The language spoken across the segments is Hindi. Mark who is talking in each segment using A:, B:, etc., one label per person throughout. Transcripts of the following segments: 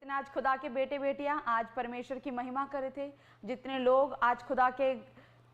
A: जितने आज खुदा के बेटे बेटियां आज परमेश्वर की महिमा कर रहे थे, जितने लोग आज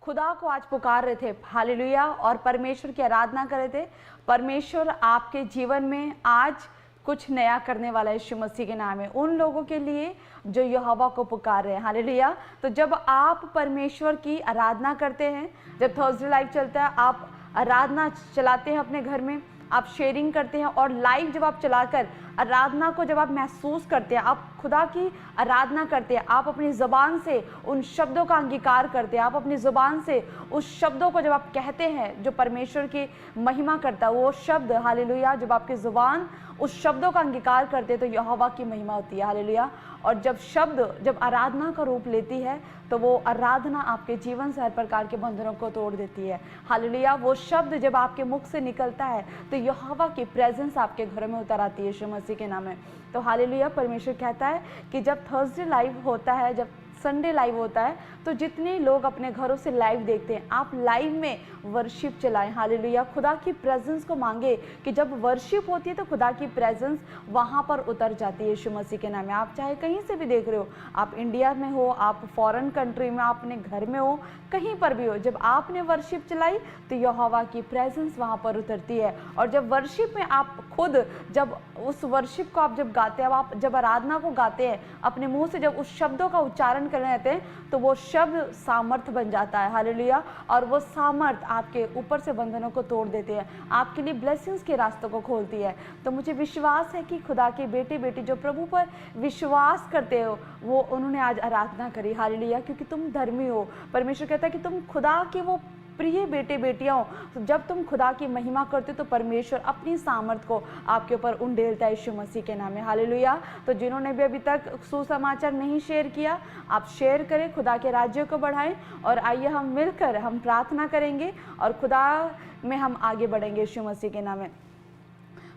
A: खुदा को आज पुकार रहे थे, हालेलुया, और परमेश्वर की आराधना कर रहे थे, परमेश्वर आपके जीवन में आज कुछ नया करने वाला है यीशु मसीह के नाम में। उन लोगों के लिए जो यहोवा को पुकार रहे हैं, हालेलुया। तो जब आप परमेश्वर की आराधना करते हैं, जब थर्सडे लाइव चलता है, आप आराधना चलाते हैं अपने घर में, आप शेयरिंग करते हैं, और लाइव जब आप चलाकर आराधना को जब आप महसूस करते हैं, आप खुदा की आराधना करते हैं, आप अपनी ज़ुबान से उन शब्दों का अंगीकार करते हैं, आप अपनी ज़ुबान से उस शब्दों को जब आप कहते हैं जो परमेश्वर की महिमा करता है, वो शब्द, हालेलुया, जब आपकी ज़ुबान उस शब्दों का अंगीकार करते हैं तो यहोवा की महिमा होती है, हालेलुया। और जब आराधना का रूप लेती है तो वो आराधना आपके जीवन से हर प्रकार के बंधनों को तोड़ देती है, हालेलुया। वो शब्द जब आपके मुख से निकलता है तो यहोवा की प्रेजेंस आपके घर में उतर आती है यीशु मसीह के नाम में। तो हालेलुया, परमेश्वर कहता है कि जब थर्सडे लाइव होता है, जब संडे लाइव होता है, तो जितने लोग अपने घरों से लाइव देखते हैं, आप लाइव में वर्शिप चलाएं, हालेलुया। खुदा की प्रेजेंस को मांगे कि जब वर्शिप होती है तो खुदा की प्रेजेंस वहाँ पर उतर जाती है यीशु मसीह के नाम में। आप चाहे कहीं से भी देख रहे हो, आप इंडिया में हो, आप फॉरेन कंट्री में, आप अपने घर में हो, कहीं पर भी हो, जब आपने वर्शिप चलाई तो यहोवा की प्रेजेंस वहाँ पर उतरती है। और जब वर्शिप में आप खुद जब उस वर्शिप को आप जब गाते हैं, आप जब आराधना को गाते हैं, अपने मुंह से जब उस शब्दों का उच्चारण करने रहते हैं, तो वो शब्द सामर्थ्य बन जाता है, हालेलुया। और वो सामर्थ्य आपके ऊपर से बंधनों को तोड़ देते हैं, आपके लिए ब्लेसिंग्स के रास्तों को खोलती है। तो मुझे विश्वास है कि खुदा के बेटे बेटी जो प्रभु पर विश्वास करते हो, वो उन्होंने आज आराधना करी, हालेलुया, क्योंकि तुम धर्मी हो। परमेश्वर कहता है कि तुम खुदा के वो प्रिय बेटे बेटियां हो। तो जब तुम खुदा की महिमा करते हो तो परमेश्वर अपनी सामर्थ को आपके ऊपर उंडेलता है यीशु मसीह के नाम में, हालेलुया। तो जिन्होंने भी अभी तक सुसमाचार नहीं शेयर किया, आप शेयर करें, खुदा के राज्य को बढ़ाएं, और आइए हम मिलकर हम प्रार्थना करेंगे और खुदा में हम आगे बढ़ेंगे यीशु मसीह के नाम में।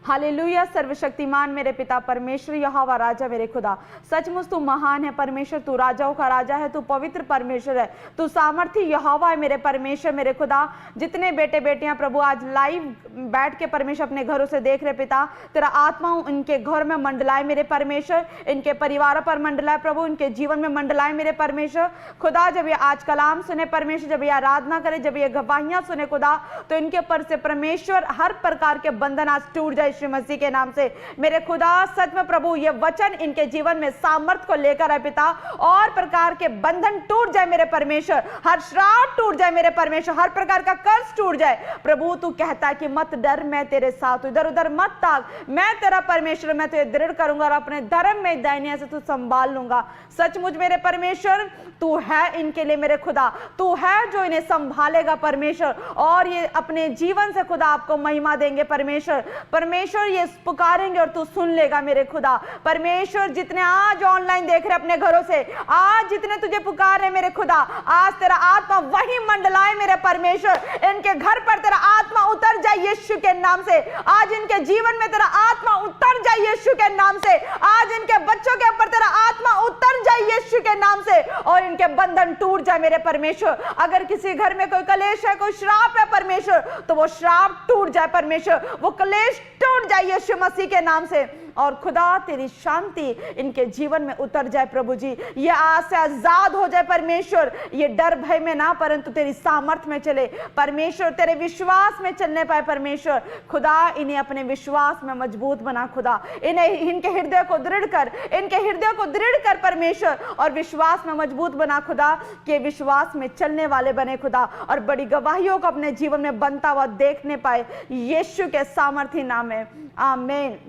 A: हालेलुया। सर्वशक्तिमान मेरे पिता परमेश्वर यहोवा राजा मेरे खुदा, सचमुच तू महान है परमेश्वर, तू राजाओं का राजा है, तू पवित्र परमेश्वर है, तू सामर्थी यहोवा है मेरे परमेश्वर मेरे खुदा। जितने बेटे बेटियां प्रभु आज लाइव बैठ के परमेश्वर अपने घरों से देख रहे पिता, तेरा आत्मा इनके घर में मंडलाए मेरे परमेश्वर, इनके परिवारों पर मंडलाए प्रभु, इनके जीवन में मंडलाए मेरे परमेश्वर खुदा। जब ये आज कलाम सुने परमेश्वर, जब ये आराधना करे, जब ये गवाहियां सुने खुदा, तो इनके ऊपर से परमेश्वर हर प्रकार के बंधन आज टूट जाए यीशु मसीह के नाम से मेरे खुदा। सच में प्रभु ये वचन इनके जीवन में सामर्थ को लेकर है पिता, और प्रकार के बंधन टूट जाए मेरे परमेश्वर, हर श्राप टूट जाए मेरे परमेश्वर, हर प्रकार का कर्ज टूट जाए प्रभु। तू कहता है कि मत डर, मैं तेरे साथ, इधर उधर मत ताक, मैं तेरा परमेश्वर, मैं तुझे दृढ़ करूंगा और अपने धर्म में दाहिने से तू संभाल लूंगा। सचमुच मेरे परमेश्वर तू है इनके लिए मेरे खुदा, तू है जो इन्हें संभालेगा परमेश्वर, और ये अपने जीवन से खुदा आपको महिमा देंगे परमेश्वर। परमेश्वर ये पुकारेंगे और तू सुन लेगा मेरे खुदा परमेश्वर। जितने आज ऑनलाइन देख रहे अपने घरों से, आज जितने तुझे पुकार रहे मेरे खुदा, आज तेरा आत्मा वही मंडलाए मेरे परमेश्वर, इनके घर पर तेरा आत्मा उतर जाए यीशु के नाम से। आज इनके जीवन में तेरा आत्मा उतर जाए यीशु के नाम से, आज इनके बच्चों के ऊपर तेरा आत्मा उतर जाए यीशु के नाम से, और इनके बंधन टूट जाए मेरे परमेश्वर। अगर किसी घर में कोई कलेश है, कोई श्राप है परमेश्वर, तो वो श्राप टूट जाए परमेश्वर, वो कलेश टूट जाए यीशु मसीह के नाम से, और खुदा तेरी शांति इनके जीवन में उतर जाए प्रभु जी। ये आज से आजाद हो जाए परमेश्वर, ये डर भय में ना परंतु तेरी सामर्थ में चले परमेश्वर, तेरे विश्वास में चलने पाए परमेश्वर खुदा। इन्हें अपने विश्वास में मजबूत बना खुदा, इन्हें इनके हृदय को दृढ़ कर, इनके हृदय को दृढ़ कर परमेश्वर, और विश्वास में मजबूत बना खुदा, के विश्वास में चलने वाले बने खुदा, और बड़ी गवाहियों को अपने जीवन में बनता हुआ देखने पाए यीशु के सामर्थी नाम में, आमीन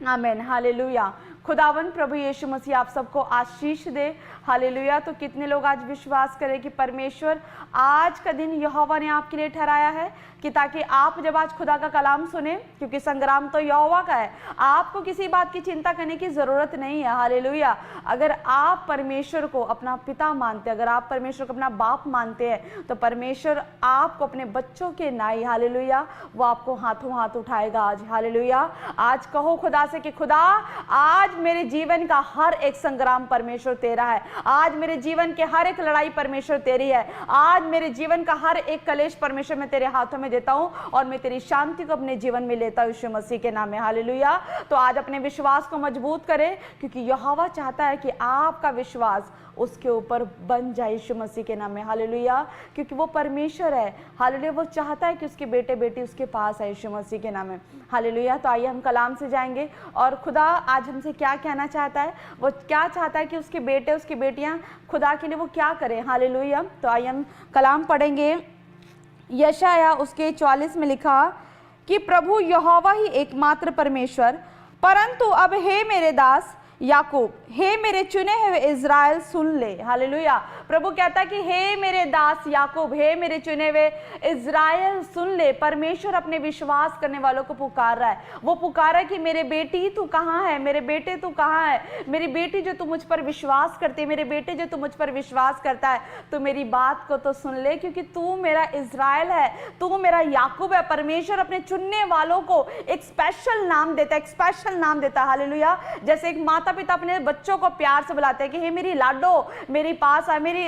A: आमीन। हालेलुया। खुदावन प्रभु यीशु मसीह आप सबको आशीष दे, हालेलुया। तो कितने लोग आज विश्वास करें कि परमेश्वर आज का दिन यहोवा ने आपके लिए ठहराया है, कि ताकि आप जब आज खुदा का कलाम सुने, क्योंकि संग्राम तो यहोवा का है, आपको किसी बात की चिंता करने की जरूरत नहीं है, हालेलुया। अगर आप परमेश्वर को अपना पिता मानते हैं, अगर आप परमेश्वर को अपना बाप मानते हैं, तो परमेश्वर आपको अपने बच्चों के नाई, हालेलुया, वो आपको हाथों हाथ उठाएगा आज, हालेलुया। आज कहो खुदा से कि खुदा आज मेरे जीवन का हर एक संग्राम परमेश्वर तेरा है, आज मेरे जीवन के हर एक लड़ाई परमेश्वर तेरी है, आज मेरे जीवन का हर एक कलेश परमेश्वर मैं तेरे हाथों में देता हूँ और मैं तेरी शांति को अपने जीवन में लेता हूँ यीशु मसीह के नाम में। हालेलुया। तो आज अपने विश्वास को मजबूत करें, क्योंकि यहोवा चाहता है कि आपका विश्वास उसके ऊपर बन जाए यीशु मसीह के नाम में। हालेलुया। क्योंकि वो परमेश्वर है। हालेलुया। वो चाहता है कि उसके बेटे बेटी उसके पास है यीशु मसीह के नाम में। हालेलुया। तो आइए हम कलाम से जाएंगे और खुदा आज हमसे क्या कहना चाहता है, वो क्या चाहता है कि उसके बेटे उसकी बेटियां खुदा के लिए वो क्या करें। हालेलुया। तो आइए हम कलाम पढ़ेंगे। यशाया उसके 44 में लिखा कि प्रभु यहोवा ही एकमात्र परमेश्वर, परंतु अब हे मेरे दास याकूब, हे मेरे चुने हुए इज़राइल सुन ले। हालेलुया। प्रभु कहता है कि हे मेरे दास याकूब, हे मेरे चुने हुए इज़राइल सुन ले। परमेश्वर अपने विश्वास करने वालों को पुकार रहा है। वो पुकार रहा है कि मेरे बेटी तू कहाँ है, मेरे बेटे तू कहाँ है, मेरी बेटी जो तू मुझ पर विश्वास करती है, मेरे बेटे जो तू मुझ पर विश्वास करता है, तो मेरी बात को तो सुन ले, क्योंकि तू मेरा इज़राइल है, तू मेरा याकूब है। परमेश्वर अपने चुनने वालों को एक स्पेशल नाम देता है, एक स्पेशल नाम देता है। हालेलुया। जैसे एक माता पिता अपने बच्चों को प्यार से बुलाते हैं कि हे मेरी लाडो मेरी पास आ, मेरी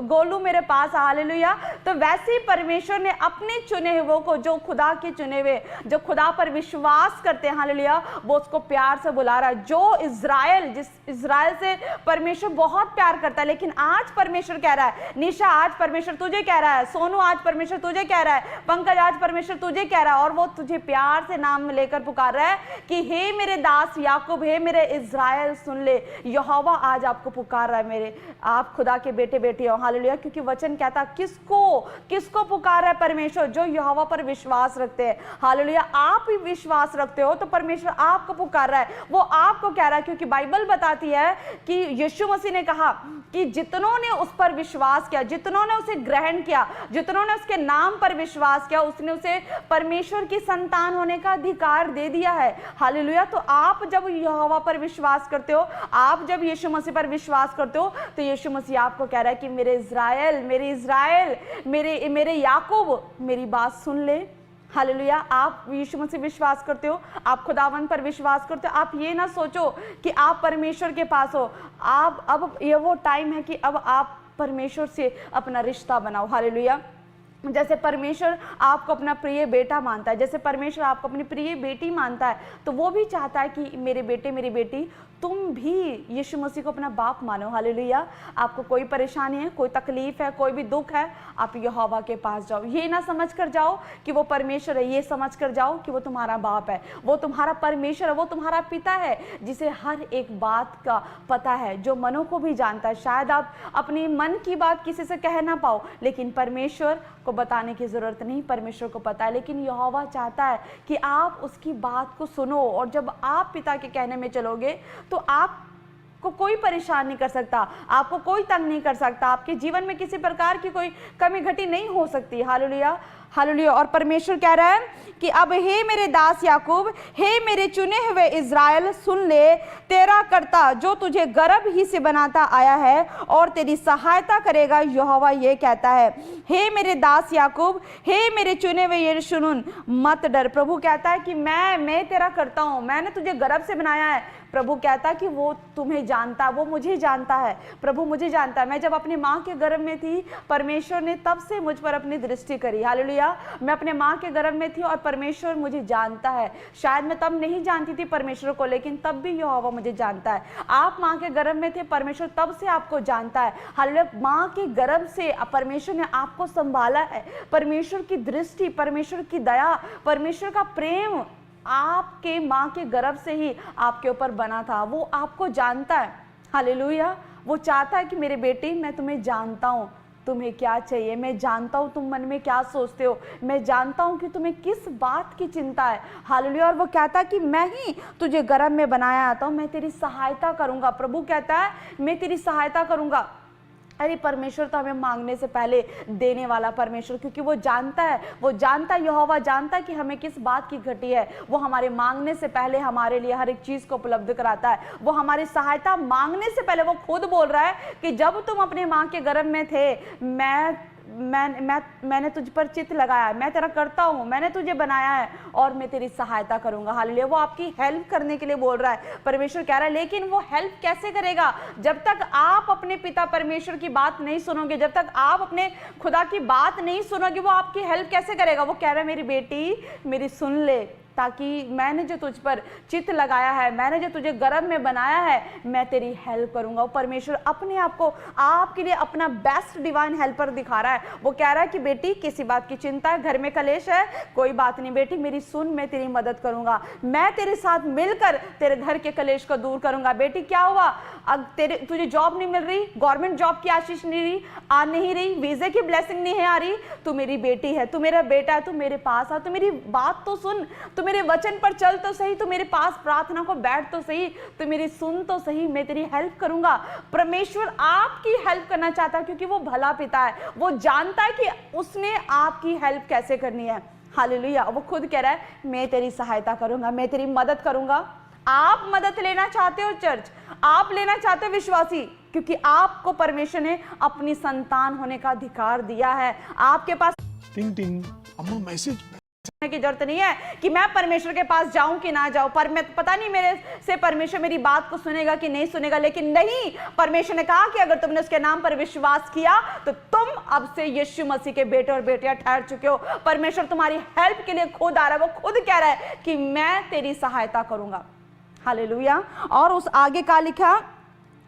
A: गोलू मेरे पास आ। हालेलुया। तो वैसे ही परमेश्वर ने अपने चुने हुए को, जो खुदा के चुने हुए, जो खुदा पर विश्वास करते हैं, हालेलुया, वो उसको प्यार से बुला रहा है। जो इज़राइल, जिस इज़राइल से परमेश्वर बहुत प्यार करता है, लेकिन आज परमेश्वर कह रहा है, निशा आज परमेश्वर तुझे कह रहा है, सोनू आज परमेश्वर तुझे कह रहा है, पंकज आज परमेश्वर तुझे कह रहा है, और वो तुझे प्यार से नाम लेकर पुकार रहा है कि हे मेरे दास याकूब, हे मेरे इज़राइल सुन ले। यहोवा आज आपको पुकार रहा है, मेरे आप खुदा के बेटे बेटी हो। हालेलुया। क्योंकि वचन कहता किसको पुकार रहा है परमेश्वर? जो यहोवा पर विश्वास रखते हैं। हालेलुया। आप भी विश्वास रखते हो तो परमेश्वर आपको पुकार रहा है, वो आपको कह रहा है। क्योंकि बाइबल बताती है कि यीशु मसीह ने कहा कि जितनों ने उस पर विश्वास किया, जितनों ने उसे ग्रहण किया, जितनों ने उसके नाम पर विश्वास किया, उसने उसे परमेश्वर की संतान होने का अधिकार दे दिया है। हालेलुया। तो आप जब यहोवा पर विश्वास करते हो, आप जब यीशु मसीह पर विश्वास करते हो, तो यीशु मसीह आपको कह रहा है कि मेरे इज़राइल, मेरे इज़राइल, मेरे याकूब, मेरी बात सुन ले। हालेलुया। आप यीशु मसीह विश्वास करते हो, आप खुदावन पर विश्वास करते हो। आप ये ना सोचो कि आप परमेश्वर के पास हो। आप अब ये वो टाइम है कि अब आप परमेश्वर से अपना रिश्ता बनाओ। हालेलुया। जैसे परमेश्वर आपको अपना प्रिय बेटा मानता है, जैसे परमेश्वर आपको अपनी प्रिय बेटी मानता है, तो वो भी चाहता है कि मेरे बेटे मेरी बेटी तुम भी यीशु मसीह को अपना बाप मानो। हालेलुया। आपको कोई परेशानी है, कोई तकलीफ है, कोई भी दुख है, आप यहोवा के पास जाओ। ये ना समझ कर जाओ कि वो परमेश्वर है, ये समझ कर जाओ कि वो तुम्हारा बाप है, वो तुम्हारा परमेश्वर है, वो तुम्हारा पिता है, जिसे हर एक बात का पता है, जो मनों को भी जानता है। शायद आप अपनी मन की बात किसी से कह ना पाओ, लेकिन परमेश्वर को बताने की जरूरत नहीं, परमेश्वर को पता है। लेकिन यहोवा चाहता है कि आप उसकी बात को सुनो, और जब आप पिता के कहने में चलोगे तो आपको कोई परेशान नहीं कर सकता, आपको कोई तंग नहीं कर सकता, आपके जीवन में किसी प्रकार की कोई कमी घटी नहीं हो सकती। हालेलुया। हालेलुया। और परमेश्वर कह रहा है कि अब हे मेरे दास याकूब, हे मेरे चुने हुए इज़राइल सुन ले, तेरा कर्ता जो तुझे गर्भ ही से बनाता आया है और तेरी सहायता करेगा, यहोवा ये कहता है। हे मेरे दास याकूब, हे मेरे चुने हुए यरूशलेम, मत डर। प्रभु कहता है कि मैं तेरा करता हूँ, मैंने तुझे गर्भ से बनाया है। प्रभु कहता है कि वो तुम्हें जानता है, वो मुझे जानता है। प्रभु मुझे जानता है। मैं जब अपनी माँ के गर्भ में थी, परमेश्वर ने तब से मुझ पर अपनी दृष्टि करी। हालेलुया। मैं अपने माँ के गर्भ में थी और परमेश्वर मुझे जानता है। शायद मैं तब नहीं जानती थी परमेश्वर को, लेकिन तब भी यहोवा मुझे जानता है। आप माँ के गर्भ में थे, परमेश्वर तब से आपको जानता है। हालेलुया। माँ के गर्भ से परमेश्वर ने आपको संभाला है। परमेश्वर की दृष्टि, परमेश्वर की दया, परमेश्वर का प्रेम आपके माँ के गर्भ से ही आपके ऊपर बना था। वो आपको जानता है। हालेलुया। वो चाहता है कि मेरे बेटे, मैं तुम्हें जानता हूँ, तुम्हें क्या चाहिए, मैं जानता हूँ तुम मन में क्या सोचते हो, मैं जानता हूँ कि तुम्हें किस बात की चिंता है। हालेलुया। और वो कहता है कि मैं ही तुझे गर्भ में बनाया आता हूँ, मैं तेरी सहायता करूँगा। प्रभु कहता है मैं तेरी सहायता करूँगा। अरे परमेश्वर तो हमें मांगने से पहले देने वाला परमेश्वर, क्योंकि वो जानता है, यहोवा जानता है कि हमें किस बात की घटी है। वो हमारे मांगने से पहले हमारे लिए हर एक चीज को उपलब्ध कराता है। वो हमारी सहायता मांगने से पहले वो खुद बोल रहा है कि जब तुम अपने माँ के गर्भ में थे, मैंने तुझ पर चित्त लगाया है, मैं तेरा करता हूँ, मैंने तुझे बनाया है और मैं तेरी सहायता करूंगा। हालेलुया। वो आपकी हेल्प करने के लिए बोल रहा है, परमेश्वर कह रहा है। लेकिन वो हेल्प कैसे करेगा? जब तक आप अपने पिता परमेश्वर की बात नहीं सुनोगे, जब तक आप अपने खुदा की बात नहीं सुनोगे, वो आपकी हेल्प कैसे करेगा? वो कह रहा है मेरी बेटी मेरी सुन ले, ताकि मैंने जो तुझ पर चित्त लगाया है, मैंने जो तुझे गर्भ में बनाया है, मैं तेरी हेल्प करूंगा। वो परमेश्वर अपने आप को आपके लिए अपना बेस्ट डिवाइन हेल्पर दिखा रहा है। वो कह रहा है कि बेटी किसी बात की चिंता है, घर में कलेश है, कोई बात नहीं बेटी, मेरी सुन, मैं तेरी मदद करूंगा, मैं तेरे साथ मिलकर तेरे घर के कलेश को दूर करूंगा। बेटी क्या हुआ? अब तुझे जॉब नहीं मिल रही, गवर्नमेंट जॉब की आशीष नहीं रही, वीजे की ब्लेसिंग नहीं आ रही, तू मेरी बेटी है, तू मेरा बेटा है, तू मेरे पास आ, तू मेरी बात तो सुन, तू मेरे वचन पर चल तो सही, तू मेरे पास प्रार्थना को बैठ तो सही, तू मेरी सुन तो सही, मैं तेरी हेल्प करूंगा। परमेश्वर आपकी हेल्प करना चाहता है, क्योंकि वो भला पिता है। वो जानता है कि उसने आपकी हेल्प कैसे करनी है। हालेलुया। वो खुद कह रहा है मैं तेरी सहायता करूंगा, मैं तेरी मदद करूंगा। आप मदद लेना चाहते हो चर्च, आप लेना चाहते हो विश्वासी, क्योंकि आपको परमेश्वर ने अपनी संतान होने का अधिकार दिया है। आपके पास
B: टिंग टिंग अम्मा मैसेज
A: की जरूरत नहीं है कि मैं परमेश्वर के पास जाऊं कि ना जाऊं, पर मैं पता नहीं मेरे से परमेश्वर मेरी बात को सुनेगा कि नहीं सुनेगा। लेकिन नहीं, परमेश्वर ने कहा कि अगर तुमने उसके नाम पर विश्वास किया तो तुम अब से यीशु मसीह के बेटे और बेटियां ठहर चुके हो। परमेश्वर तुम्हारी हेल्प के लिए खुद आ रहा है। वो खुद कह रहा है कि मैं तेरी सहायता करूंगा। हालेलुया। और उस आगे का लिखा,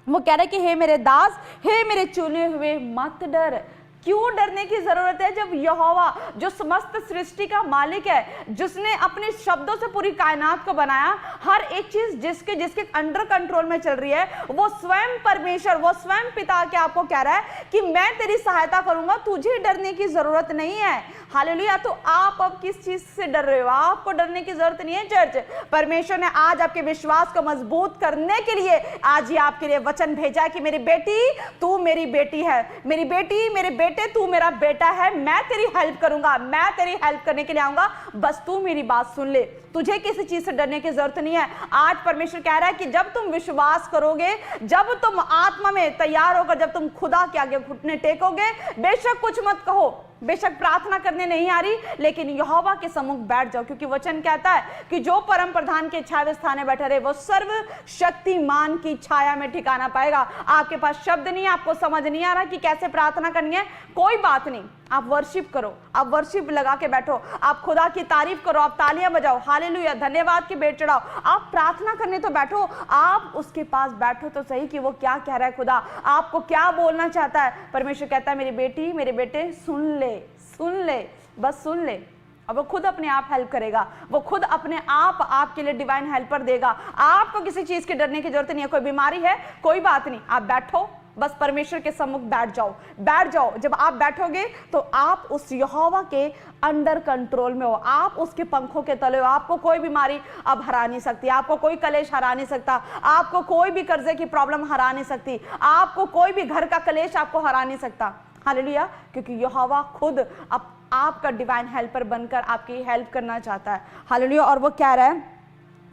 A: वो कह रहा है कि हे मेरे दास, हे मेरे चुने हुए, मत डर। क्यों डरने की जरूरत है? जब यहोवा जो समस्त सृष्टि का मालिक है, जिसने अपने शब्दों से पूरी कायनात को बनाया, हर एक चीज जिसके अंडर कंट्रोल में चल रही है, वो स्वयं परमेश्वर, वो स्वयं पिता के आपको कह रहा है कि मैं तेरी सहायता करूंगा, तुझे डरने की जरूरत नहीं है। हालेलुया। तो आप अब किस चीज से डर रहे हो? आपको डरने की जरूरत नहीं है चर्च। परमेश्वर ने आज आपके विश्वास को मजबूत करने के लिए आज ही आपके लिए वचन भेजा है कि मेरी बेटी तू मेरी बेटी है, मेरी बेटी मेरे बेटे तू मेरा बेटा है, मैं तेरी हेल्प करूंगा, मैं तेरी हेल्प करने के लिए आऊंगा, बस तू मेरी बात सुन ले। तुझे किसी चीज से डरने की जरूरत नहीं है। आज परमेश्वर कह रहा है कि जब तुम विश्वास करोगे, जब तुम आत्मा में तैयार होकर जब तुम खुदा के आगे घुटने टेकोगे, बेशक कुछ मत कहो, बेशक प्रार्थना करने नहीं आ रही, लेकिन यहोवा के सम्मुख बैठ जाओ, क्योंकि वचन कहता है कि जो परम प्रधान के छाया स्थान में बैठे रहे, वो सर्वशक्तिमान की छाया में ठिकाना पाएगा। आपके पास शब्द नहीं है, आपको समझ नहीं आ रहा कि कैसे प्रार्थना करनी है, कोई बात नहीं, आप वर्शिप करो, आप वर्शिप लगा के बैठो, आप खुदा की तारीफ करो, आप तालियां बजाओ, हालेलुया, धन्यवाद की भेंट चढ़ाओ। आप प्रार्थना करने तो बैठो, आप उसके पास बैठो तो सही कि वो क्या कह रहा है, खुदा आपको क्या बोलना चाहता है। परमेश्वर कहता है मेरी बेटी मेरे बेटे सुन ले, सुन ले, बस सुन ले। अब वो खुद अपने आप हेल्प करेगा, वो खुद अपने आप आपके लिए डिवाइन हेल्पर देगा। आपको किसी चीज के डरने की जरूरत नहीं है। कोई बीमारी है, कोई बात नहीं, आप बैठो, बस परमेश्वर के सम्मुख बैठ जाओ, बैठ जाओ। जब आप बैठोगे तो आप उस यहोवा के अंडर कंट्रोल में हो, आप उसके पंखों के तले हो। आपको कोई बीमारी अब हरा नहीं सकती, आपको कोई कलेश हरा नहीं सकता, आपको कोई भी कर्जे की प्रॉब्लम हरा नहीं सकती, आपको कोई भी घर का कलेश आपको हरा नहीं सकता। हालेलुया। क्योंकि यहोवा खुद अब आपका डिवाइन हेल्पर बनकर आपकी हेल्प करना चाहता है। हालेलुया। और वो कह रहा है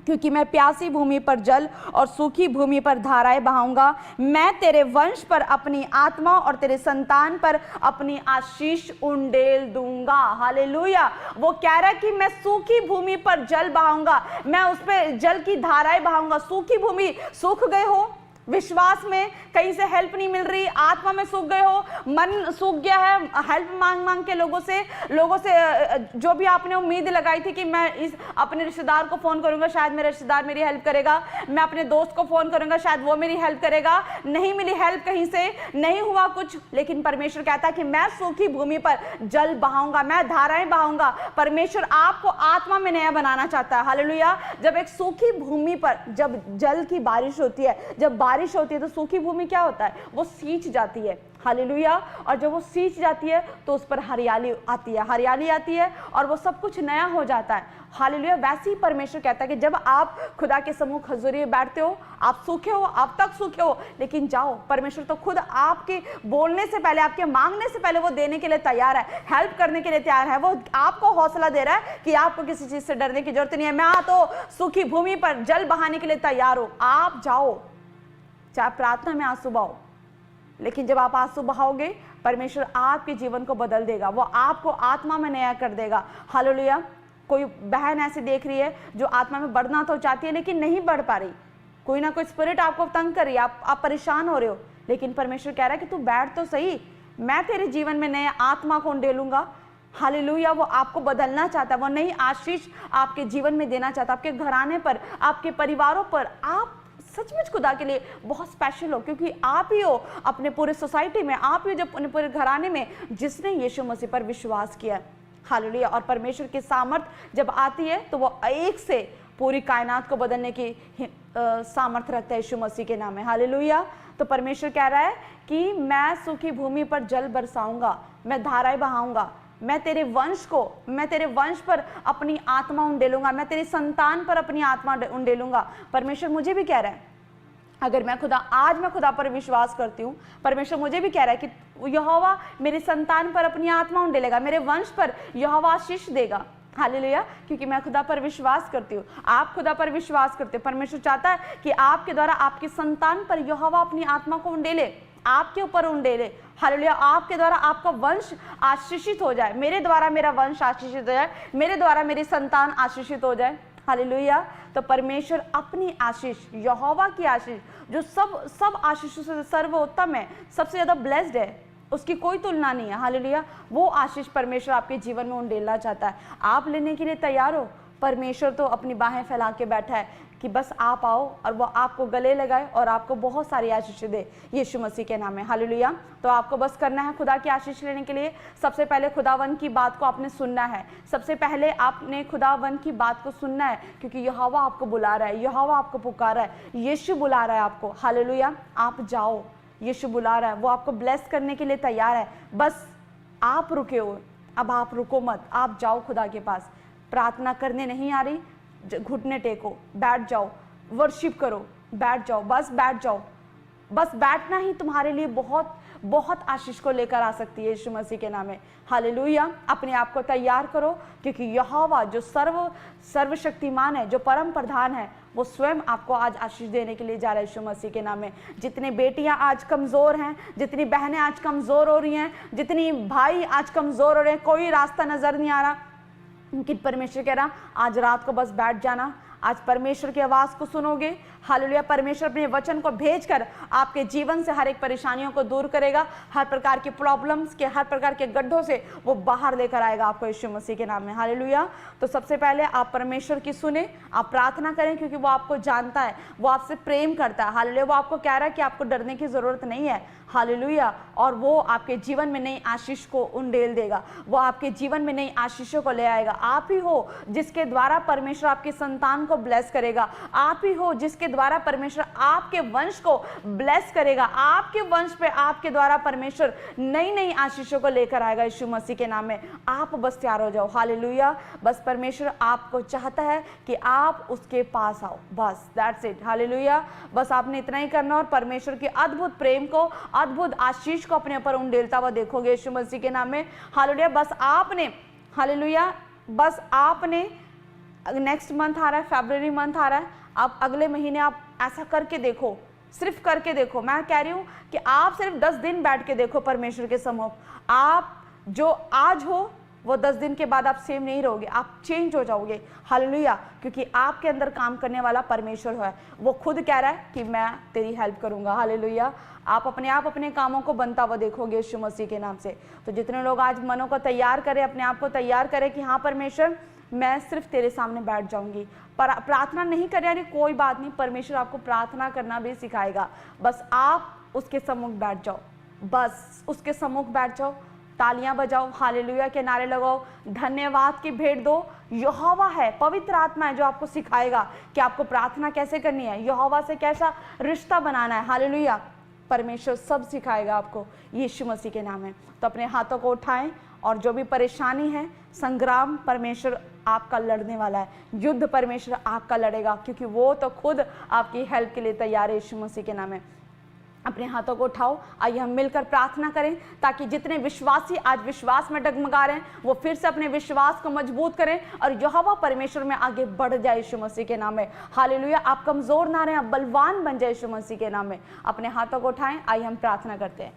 A: क्योंकि मैं प्यासी भूमि पर जल और सूखी भूमि पर धाराएं बहाऊंगा, मैं तेरे वंश पर अपनी आत्मा और तेरे संतान पर अपनी आशीष उंडेल दूंगा। हालेलुया। वो कह रहा है कि मैं सूखी भूमि पर जल बहाऊंगा, मैं उस पर जल की धाराएं बहाऊंगा। सूखी भूमि, सूख गए हो विश्वास में, कहीं से हेल्प नहीं मिल रही, आत्मा में सूख गए हो, मन सूख गया है, हेल्प मांग मांग के लोगों से जो भी आपने उम्मीद लगाई थी कि मैं इस अपने रिश्तेदार को फोन करूंगा, शायद मेरा रिश्तेदार मेरी हेल्प करेगा, मैं अपने दोस्त को फोन करूंगा, शायद वो मेरी हेल्प करेगा, नहीं मिली हेल्प, कहीं से नहीं हुआ कुछ। लेकिन परमेश्वर कहता है कि मैं सूखी भूमि पर जल बहाऊंगा, मैं धाराएं बहाऊंगा। परमेश्वर आपको आत्मा में नया बनाना चाहता है। हालेलुया। जब एक सूखी भूमि पर जब जल की बारिश होती है, जब बारिश होती है, तो सूखी भूमि क्या होता है, वो सींच जाती है। हालेलुया। और जब वो सींच जाती है तो उस पर हरियाली आती है, हरियाली आती है और वो सब कुछ नया हो जाता है। हालेलुया। वैसे ही परमेश्वर कहता है कि जब आप खुदा के सम्मुख हजूरी में बैठते हो, आप सूखे हो, आप तक सूखे हो, लेकिन जाओ, परमेश्वर तो खुद आपके बोलने से पहले, आपके मांगने से पहले वो देने के लिए तैयार है, हेल्प करने के लिए तैयार है। वो आपको हौसला दे रहा है कि आपको किसी चीज से डरने की जरूरत नहीं है। मैं तो सूखी भूमि पर जल बहाने के लिए तैयार हूं, आप जाओ, चाहे प्रार्थना में आंसू बहाओ, लेकिन जब आप आंसू बहाओगे परमेश्वर आपके जीवन को बदल देगा, वो आपको आत्मा में नया कर देगा। हालेलुया। कोई बहन ऐसी देख रही है जो आत्मा में बढ़ना तो चाहती है लेकिन नहीं बढ़ पा रही, कोई ना कोई स्पिरिट आपको तंग कर रही है, आप परेशान हो रहे हो, लेकिन परमेश्वर कह रहा है कि तू बैठ तो सही, मैं तेरे जीवन में नए आत्मा को उंडेलूंगा। हालेलुया। वो आपको बदलना चाहता है, वो नई आशीष आपके जीवन में देना चाहता है, आपके घराने पर, आपके परिवारों पर। आप सचमुच खुदा के लिए बहुत स्पेशल हो, क्योंकि आप ही हो अपने पूरे सोसाइटी में, आप ही हो जब अपने पूरे घराने में जिसने यीशु मसीह पर विश्वास किया। हालेलुया। और परमेश्वर की सामर्थ जब आती है तो वो एक से पूरी कायनात को बदलने की सामर्थ रखता है यीशु मसीह के नाम में। हालेलुया। तो परमेश्वर कह रहा है कि मैं सूखी भूमि पर जल बरसाऊंगा, मैं धाराएं बहाऊंगा, मैं तेरे वंश पर अपनी आत्मा उंडेलूंगा, मैं तेरी संतान पर अपनी आत्मा उंडेलूंगा। परमेश्वर मुझे भी कह रहा है, अगर मैं खुदा पर विश्वास करती हूँ, परमेश्वर मुझे भी कह रहा है कि यहोवा मेरी संतान पर अपनी आत्मा उंडेलेगा, मेरे वंश पर यहोवा आशीष देगा। हालेलुया। क्योंकि मैं खुदा पर विश्वास करती हूँ, आप खुदा पर विश्वास करते हो। परमेश्वर चाहता है कि आपके द्वारा आपकी संतान पर यहोवा अपनी आत्मा को उंडेले, आपके ऊपर उंडेले। हालेलुया। आपके द्वारा आपका वंश आशीषित हो जाए, मेरे द्वारा मेरा वंश आशीषित हो जाए, मेरे द्वारा मेरी संतान आशीषित हो जाए। हालेलुया। तो परमेश्वर अपनी आशीष, यहोवा की आशीष जो सब आशीषों से सर्वोत्तम है, सबसे ज्यादा ब्लेस्ड है, उसकी कोई तुलना नहीं है। हालेलुया। वो आशीष परमेश्वर आपके जीवन में उंडेलना चाहता है। आप लेने के लिए तैयार हो? परमेश्वर तो अपनी बाहें फैला के बैठा है कि बस आप आओ और वो आपको गले लगाए और आपको बहुत सारी आशीष दे यीशु मसीह के नाम में। हालेलुया। तो आपको बस करना है खुदा की आशीष लेने के लिए, सबसे पहले खुदावन की बात को आपने सुनना है। सबसे पहले आपने खुदावन की बात को सुनना है, क्योंकि यहोवा आपको बुला रहा है, यहोवा आपको पुकार रहा है, यीशु बुला रहा है आपको। हालेलुया। आप जाओ, यीशु बुला रहा है, वो आपको ब्लेस करने के लिए तैयार है। बस आप रुके हो, अब आप रुको मत, आप जाओ खुदा के पास। प्रार्थना करने नहीं आ रही, घुटने टेको, बैठ जाओ, वर्शिप करो, बैठ जाओ, बस बैठ जाओ। बस बैठना ही तुम्हारे लिए बहुत बहुत आशीष को लेकर आ सकती है यीशु मसीह के नाम में। हालेलुया। अपने आप को तैयार करो, क्योंकि यहोवा जो सर्वशक्तिमान है, जो परम प्रधान है, वो स्वयं आपको आज आशीष देने के लिए जा रहा है यीशु मसीह के नाम में। जितने बेटियां आज कमजोर हैं, जितनी बहनें आज कमजोर हो रही हैं, जितनी भाई आज कमजोर हो रहे हैं, कोई रास्ता नजर नहीं आ रहा, लेकिन परमेश्वर कह रहा आज रात को बस बैठ जाना, आज परमेश्वर की आवाज को सुनोगे। हालेलुया। परमेश्वर अपने वचन को भेजकर आपके जीवन से हर एक परेशानियों को दूर करेगा, हर प्रकार के प्रॉब्लम्स के, हर प्रकार के गड्ढों से वो बाहर लेकर आएगा आपको यीशु मसीह के नाम में। हालेलुया। तो सबसे पहले आप परमेश्वर की सुने, आप प्रार्थना करें, क्योंकि वो आपको जानता है, वो आपसे प्रेम करता है। हालेलुया। वो आपको कह रहा है कि आपको डरने की जरूरत नहीं है। हालेलुया। और वो आपके जीवन में नई आशीष को उंडेल देगा, वो आपके जीवन में नई आशीषों को ले आएगा। आप ही हो जिसके द्वारा परमेश्वर आपकी संतान को ब्लेस करेगा, आप ही हो जिसके द्वारा परमेश्वर आपके वंश को ब्लेस करेगा, आपके वंश पे आपके द्वारा परमेश्वर नई नई आशीषों को लेकर आएगा यीशु मसीह के नाम में। आप बस तैयार हो जाओ। हालेलुया। बस परमेश्वर आपको चाहता है कि आप उसके पास आओ, बस दैट्स इट। हालेलुया। बस आपने इतना ही करना और परमेश्वर की अद्भुत प्रेम को, अद्भुत आशीष को अपने ऊपर उंडेलता हुआ देखोगे यीशु मसीह के नाम में। हालेलुया। बस आपने, हालेलुया, बस आपने, नेक्स्ट मंथ आ रहा है, फरवरी मंथ आ रहा है, आप अगले महीने आप ऐसा करके देखो, सिर्फ करके देखो। मैं कह रही हूं कि आप सिर्फ 10 दिन बैठ के देखो परमेश्वर के सम्मुख। आप जो आज हो वो 10 दिन के बाद आप सेम नहीं रहोगे, आप चेंज हो जाओगे। हालेलुया। क्योंकि आपके अंदर काम करने वाला परमेश्वर है, वो खुद कह रहा है कि मैं तेरी हेल्प करूंगा। हालेलुया। आप अपने कामों को बनता हुआ देखोगे यीशु मसीह के नाम से। तो जितने लोग आज मनों को तैयार करें, अपने आप को तैयार करें कि हाँ परमेश्वर मैं सिर्फ तेरे सामने बैठ जाऊंगी। पर प्रार्थना नहीं कर रही, कोई बात नहीं, परमेश्वर आपको प्रार्थना करना भी सिखाएगा। बस आप उसके सम्मुख बैठ जाओ, बस उसके सम्मुख बैठ जाओ, तालियां बजाओ, हालेलुया के नारे लगाओ, धन्यवाद की भेंट दो। यहोवा है, पवित्र आत्मा है जो आपको सिखाएगा कि आपको प्रार्थना कैसे करनी है, यहोवा से कैसा रिश्ता बनाना है। हालेलुया। परमेश्वर सब सिखाएगा आपको यीशु मसीह के नाम में। तो अपने हाथों को उठाएं और जो भी परेशानी है, संग्राम परमेश्वर आपका लड़ने वाला है, युद्ध परमेश्वर आपका लड़ेगा, क्योंकि वो तो खुद आपकी हेल्प के लिए तैयार है यीशु मसीह के नाम में। अपने हाथों को उठाओ, आइए हम मिलकर प्रार्थना करें, ताकि जितने विश्वासी आज विश्वास में डगमगा रहे हैं वो फिर से अपने विश्वास को मजबूत करें और यहोवा परमेश्वर में आगे बढ़ जाए यीशु मसीह के नाम में। हालेलुया। आप कमजोर ना रहें, आप बलवान बन जाए यीशु मसीह के नाम में। अपने हाथों को उठाएं, आइए हम प्रार्थना करते हैं।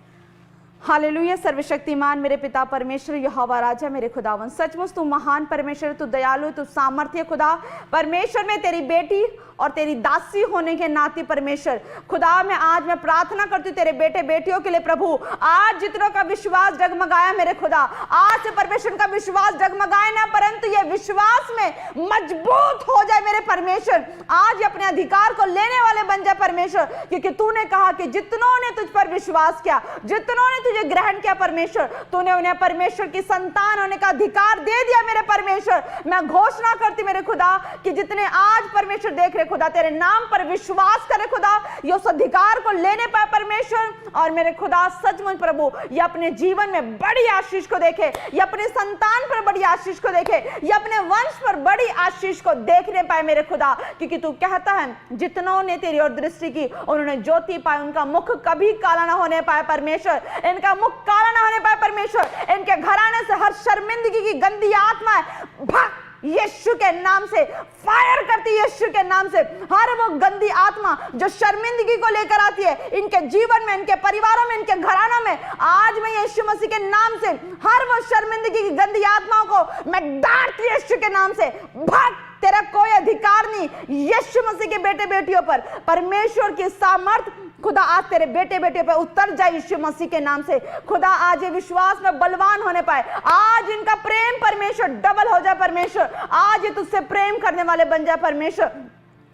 A: हालेलुया। सर्वशक्तिमान मेरे पिता परमेश्वर यहोवा राजा मेरे खुदावन, सचमुच तू महान परमेश्वर, तू दयालु, तू सामर्थ्य खुदा परमेश्वर। में तेरी बेटी और तेरी दासी होने के नाते परमेश्वर खुदा मैं प्रार्थना करती हूँ तेरे बेटे बेटियों के लिए प्रभु, आज जितनों का विश्वास डगमगाया मेरे खुदा, आज से परमेश्वर का विश्वास डगमगाए ना, परंतु ये विश्वास में मजबूत हो जाए मेरे परमेश्वर। आज अपने अधिकार को लेने वाले बन जाए परमेश्वर, क्योंकि तूने कहा कि जितनों ने तुझ पर विश्वास किया, जितनों ने तुझे ग्रहण किया परमेश्वर, तूने उन्हें परमेश्वर की संतान होने का अधिकार दे दिया मेरे परमेश्वर। मैं घोषणा करती मेरे खुदा कि जितने आज परमेश्वर देख रहे खुदा तेरे नाम पर विश्वास करे खुदा, ये उस अधिकार को लेने पाए परमेश्वर। और मेरे खुदा सचमुच प्रभु ये अपने जीवन में बड़ी आशीष को देखे, ये अपने संतान पर बड़ी आशीष को देखे, ये अपने वंश पर बड़ी आशीष को देखने पाए मेरे खुदा, क्योंकि तू कहता है जितनों ने तेरी ओर दृष्टि की उन्होंने ज्योति पाई, उनका मुख कभी काला ना होने पाए परमेश्वर, इनका मुख काला ना होने पाए परमेश्वर। इनके घराने से हर शर्मिंदगी की गंदी आत्मा भाग यीशु के नाम से, फायर करती यीशु के नाम से। हर वो गंदी आत्मा जो शर्मिंदगी को लेकर आती है इनके जीवन में, इनके परिवारों में, इनके घरानों में, आज मैं यीशु मसीह के नाम से हर वो शर्मिंदगी की गंदी आत्माओं को मैं डांटती यीशु के नाम से, भाग, तेरा कोई अधिकार नहीं यीशु मसीह के बेटे बेटियों पर। परमेश्वर की सामर्थ खुदा आज तेरे बेटे बेटे पर उतर जाए यीशु मसीह के नाम से। खुदा आज ये विश्वास में बलवान होने पाए, आज इनका प्रेम परमेश्वर डबल हो जाए परमेश्वर, आज ये तुझसे प्रेम करने वाले बन जाए परमेश्वर।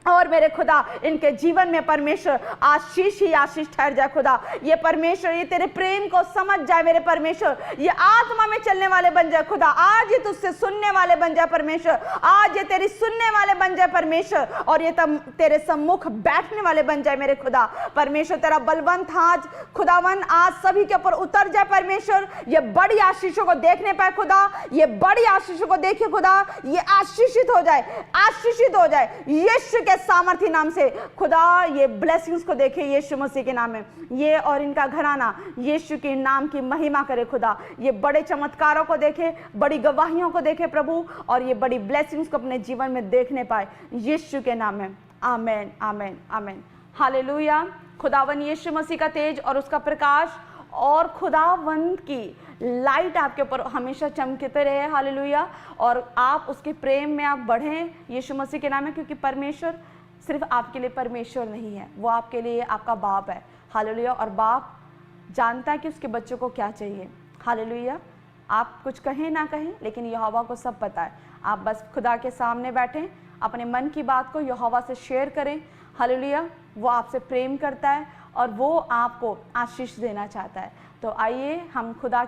A: और मेरे खुदा इनके जीवन में परमेश्वर आशीष ही आशीष ठहर जाए खुदा। ये परमेश्वर ये तेरे प्रेम को समझ जाए मेरे परमेश्वर, ये आत्मा में चलने वाले बन जाए खुदा, आज ये तुझसे सुनने वाले बन जाए परमेश्वर, आज ये तेरी सुनने वाले बन जाए परमेश्वर, और ये तब तेरे सम्मुख बैठने वाले बन जाए मेरे खुदा। परमेश्वर तेरा बलवंत हाथ खुदावन आज सभी के ऊपर उतर जाए परमेश्वर, ये बड़ी आशीषों को देखने पाए खुदा, ये बड़ी आशीषों को देखे खुदा, ये आशीषित हो जाए, आशीषित हो जाए यीशु के सामर्थी नाम से खुदा। ये ब्लेसिंग्स को देखे यीशु मसीह के नाम में, ये और इनका घराना यीशु के नाम की महिमा करे खुदा। ये बड़े चमत्कारों को देखे, बड़ी गवाहियों को देखे प्रभु, और ये बड़ी ब्लेसिंग्स को अपने जीवन में देखने पाए यीशु के नाम में। आमेन, आमेन, आमेन। हालेलुया। खुदावन यीशु मसीह का तेज और उसका प्रकाश और खुदावंत की लाइट आपके ऊपर हमेशा चमकते रहे। हालेलुया। और आप उसके प्रेम में आप बढ़ें यीशु मसीह के नाम में, क्योंकि परमेश्वर सिर्फ आपके लिए परमेश्वर नहीं है, वो आपके लिए आपका बाप है। हालेलुया। और बाप जानता है कि उसके बच्चों को क्या चाहिए। हालेलुया। आप कुछ कहें ना कहें, लेकिन यहोवा को सब पता है। आप बस खुदा के सामने बैठें, अपने मन की बात को यहोवा से शेयर करें। हालेलुया। वो आपसे प्रेम करता है और वो आपको आशीष देना चाहता है। तो आइए हम खुदा